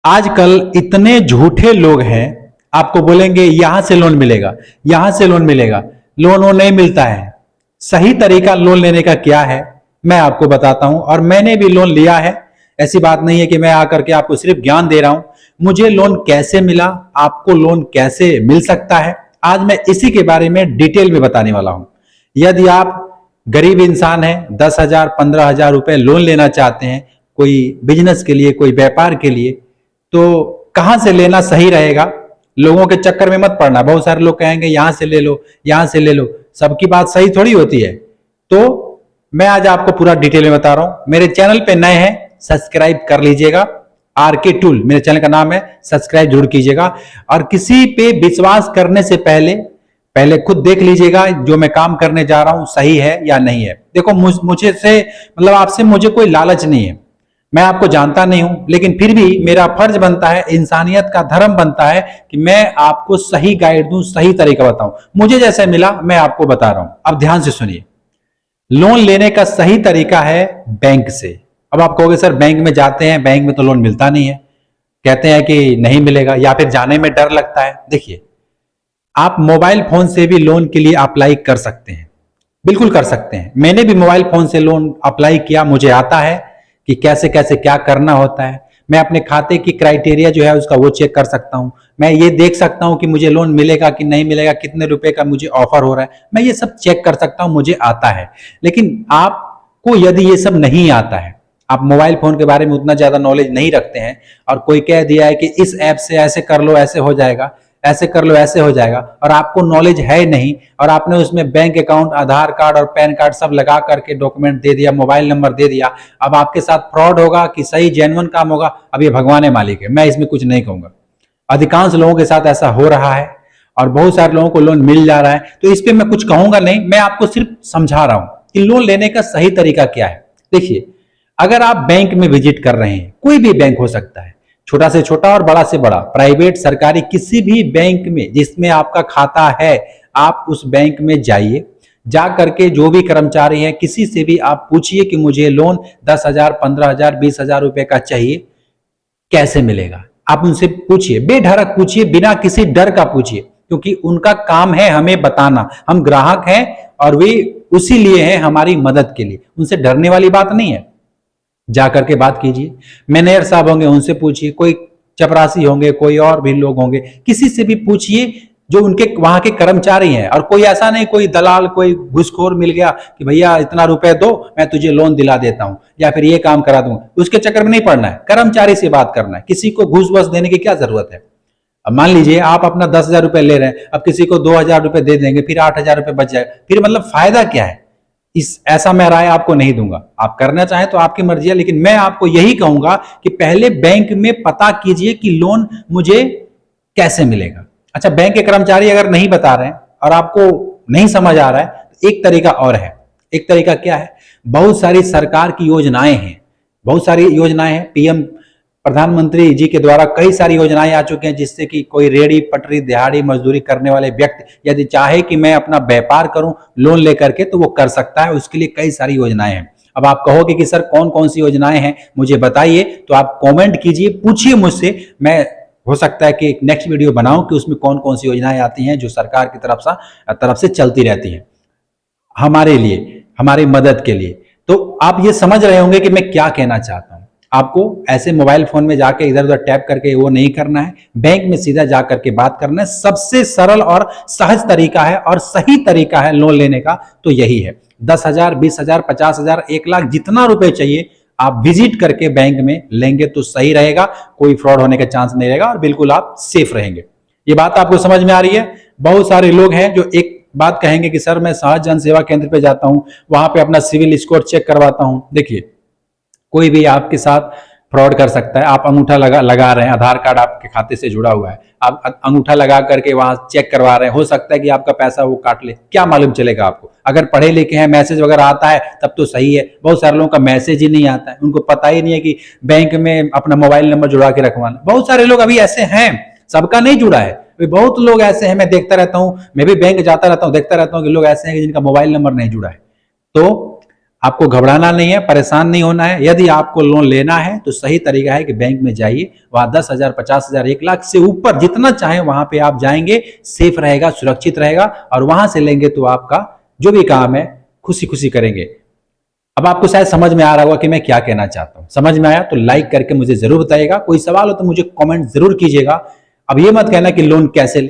आजकल इतने झूठे लोग हैं, आपको बोलेंगे यहां से लोन मिलेगा, यहां से लोन मिलेगा। लोन वो नहीं मिलता है। सही तरीका लोन लेने का क्या है मैं आपको बताता हूं, और मैंने भी लोन लिया है। ऐसी बात नहीं है कि मैं आकर के आपको सिर्फ ज्ञान दे रहा हूं। मुझे लोन कैसे मिला, आपको लोन कैसे मिल सकता है, आज मैं इसी के बारे में डिटेल में बताने वाला हूं। यदि आप गरीब इंसान हैं, 10,000 15,000 रुपए लोन लेना चाहते हैं कोई बिजनेस के लिए, कोई व्यापार के लिए, तो कहां से लेना सही रहेगा। लोगों के चक्कर में मत पड़ना। बहुत सारे लोग कहेंगे यहां से ले लो, यहां से ले लो। सबकी बात सही थोड़ी होती है। तो मैं आज आपको पूरा डिटेल में बता रहा हूं। मेरे चैनल पे नए हैं, सब्सक्राइब कर लीजिएगा। आरके टूल मेरे चैनल का नाम है, सब्सक्राइब जरूर कीजिएगा। और किसी पे विश्वास करने से पहले पहले खुद देख लीजिएगा जो मैं काम करने जा रहा हूं सही है या नहीं है। देखो मुझे से मतलब आपसे मुझे कोई लालच नहीं है, मैं आपको जानता नहीं हूं, लेकिन फिर भी मेरा फर्ज बनता है, इंसानियत का धर्म बनता है कि मैं आपको सही गाइड दूं, सही तरीका बताऊं। मुझे जैसे मिला मैं आपको बता रहा हूं। अब ध्यान से सुनिए। लोन लेने का सही तरीका है बैंक से। अब आप कहोगे सर बैंक में जाते हैं, बैंक में तो लोन मिलता नहीं है, कहते हैं कि नहीं मिलेगा, या फिर जाने में डर लगता है। देखिए, आप मोबाइल फोन से भी लोन के लिए अप्लाई कर सकते हैं, बिल्कुल कर सकते हैं। मैंने भी मोबाइल फोन से लोन अप्लाई किया, मुझे आता है कि कैसे कैसे क्या करना होता है। मैं अपने खाते की क्राइटेरिया जो है उसका वो चेक कर सकता हूं। मैं ये देख सकता हूं कि मुझे लोन मिलेगा कि नहीं मिलेगा, कितने रुपए का मुझे ऑफर हो रहा है, मैं ये सब चेक कर सकता हूं, मुझे आता है। लेकिन आपको यदि ये सब नहीं आता है, आप मोबाइल फोन के बारे में उतना ज्यादा नॉलेज नहीं रखते हैं, और कोई कह दिया है कि इस ऐप से ऐसे कर लो ऐसे हो जाएगा, ऐसे कर लो ऐसे हो जाएगा, और आपको नॉलेज है नहीं, और आपने उसमें बैंक अकाउंट, आधार कार्ड और पैन कार्ड सब लगा करके डॉक्यूमेंट दे दिया, मोबाइल नंबर दे दिया, अब आपके साथ फ्रॉड होगा कि सही जेन्युइन काम होगा, अब ये भगवान है मालिक है, मैं इसमें कुछ नहीं कहूंगा। अधिकांश लोगों के साथ ऐसा हो रहा है और बहुत सारे लोगों को लोन मिल जा रहा है, तो इस पर मैं कुछ कहूंगा नहीं, मैं आपको सिर्फ समझा रहा हूं कि लोन लेने का सही तरीका क्या है। देखिए, अगर आप बैंक में विजिट कर रहे हैं, कोई भी बैंक हो सकता है, छोटा से छोटा और बड़ा से बड़ा, प्राइवेट सरकारी, किसी भी बैंक में जिसमें आपका खाता है, आप उस बैंक में जाइए। जा करके जो भी कर्मचारी हैं किसी से भी आप पूछिए कि मुझे लोन 10,000 15,000 20,000 रुपए का चाहिए, कैसे मिलेगा। आप उनसे पूछिए, बेधड़क पूछिए, बिना किसी डर का पूछिए, क्योंकि उनका काम है हमें बताना। हम ग्राहक हैं और वे उसी लिए हैं, हमारी मदद के लिए। उनसे डरने वाली बात नहीं है। जाकर के बात कीजिए। मैनेजर साहब होंगे उनसे पूछिए, कोई चपरासी होंगे, कोई और भी लोग होंगे, किसी से भी पूछिए जो उनके वहां के कर्मचारी हैं। और कोई ऐसा नहीं कोई दलाल, कोई घुसखोर मिल गया कि भैया इतना रुपए दो मैं तुझे लोन दिला देता हूं या फिर ये काम करा दूंगा, उसके चक्कर में नहीं पड़ना है। कर्मचारी से बात करना है, किसी को घूस वूस देने की क्या जरूरत है। अब मान लीजिए आप अपना 10,000 रुपए ले रहे हैं, अब किसी को 2,000 रुपए दे देंगे, फिर 8,000 रुपए बच जाएगा, फिर मतलब फायदा क्या है। ऐसा मैं राय आपको नहीं दूंगा। आप करना चाहें तो आपकी मर्जी है, लेकिन मैं आपको यही कहूंगा कि पहले बैंक में पता कीजिए कि लोन मुझे कैसे मिलेगा। अच्छा, बैंक के कर्मचारी अगर नहीं बता रहे हैं और आपको नहीं समझ आ रहा है, तो एक तरीका और है। एक तरीका क्या है, बहुत सारी सरकार की योजनाएं हैं, बहुत सारी योजनाएं हैं। पीएम प्रधानमंत्री जी के द्वारा कई सारी योजनाएं आ चुकी हैं, जिससे कि कोई रेडी पटरी दिहाड़ी मजदूरी करने वाले व्यक्ति यदि चाहे कि मैं अपना व्यापार करूं लोन लेकर के, तो वो कर सकता है। उसके लिए कई सारी योजनाएं हैं। अब आप कहोगे कि सर कौन कौन सी योजनाएं हैं मुझे बताइए, तो आप कमेंट कीजिए, पूछिए मुझसे। मैं हो सकता है कि एक नेक्स्ट वीडियो बनाऊं कि उसमें कौन कौन सी योजनाएं आती हैं जो सरकार की तरफ से चलती रहती हैं हमारे लिए, हमारी मदद के लिए। तो आप ये समझ रहे होंगे कि मैं क्या कहना चाहता हूं। आपको ऐसे मोबाइल फोन में जाके इधर उधर टैप करके वो नहीं करना है, बैंक में सीधा जा करके बात करना है। सबसे सरल और सहज तरीका है और सही तरीका है लोन लेने का, तो यही है। 10,000 20,000 50,000 1,00,000 जितना रुपए चाहिए आप विजिट करके बैंक में लेंगे तो सही रहेगा, कोई फ्रॉड होने का चांस नहीं रहेगा और बिल्कुल आप सेफ रहेंगे। ये बात आपको समझ में आ रही है। बहुत सारे लोग हैं जो एक बात कहेंगे कि सर मैं सहज जन सेवा केंद्र पे जाता हूं, वहां पे अपना सिविल स्कोर चेक करवाता हूं। देखिए, कोई भी आपके साथ फ्रॉड कर सकता है। आप अंगूठा लगा रहे हैं, आधार कार्ड आपके खाते से जुड़ा हुआ है, आप अंगूठा लगा करके वहां चेक करवा रहे हैं, हो सकता है कि आपका पैसा वो काट ले, क्या मालूम चलेगा आपको। अगर पढ़े लिखे हैं, मैसेज वगैरह आता है तब तो सही है। बहुत सारे लोगों का मैसेज ही नहीं आता है, उनको पता ही नहीं है कि बैंक में अपना मोबाइल नंबर जुड़ा के रखवाना। बहुत सारे लोग अभी ऐसे हैं, सबका नहीं जुड़ा है, बहुत लोग ऐसे हैं, मैं देखता रहता हूं, मैं भी बैंक जाता रहता हूं, देखता रहता हूं कि लोग ऐसे हैं कि जिनका मोबाइल नंबर नहीं जुड़ा है। तो आपको घबराना नहीं है, परेशान नहीं होना है। यदि आपको लोन लेना है तो सही तरीका है कि बैंक में जाइए, वहां 10,000, 50,000, 1 लाख से ऊपर जितना चाहे वहां पे आप जाएंगे, सेफ रहेगा, सुरक्षित रहेगा, और वहां से लेंगे तो आपका जो भी काम है खुशी खुशी करेंगे। अब आपको शायद समझ में आ रहा होगा कि मैं क्या कहना चाहता हूं। समझ में आया तो लाइक करके मुझे जरूर बताइएगा। कोई सवाल हो तो मुझे कमेंट जरूर कीजिएगा। अब ये मत कहना कि लोन कैसे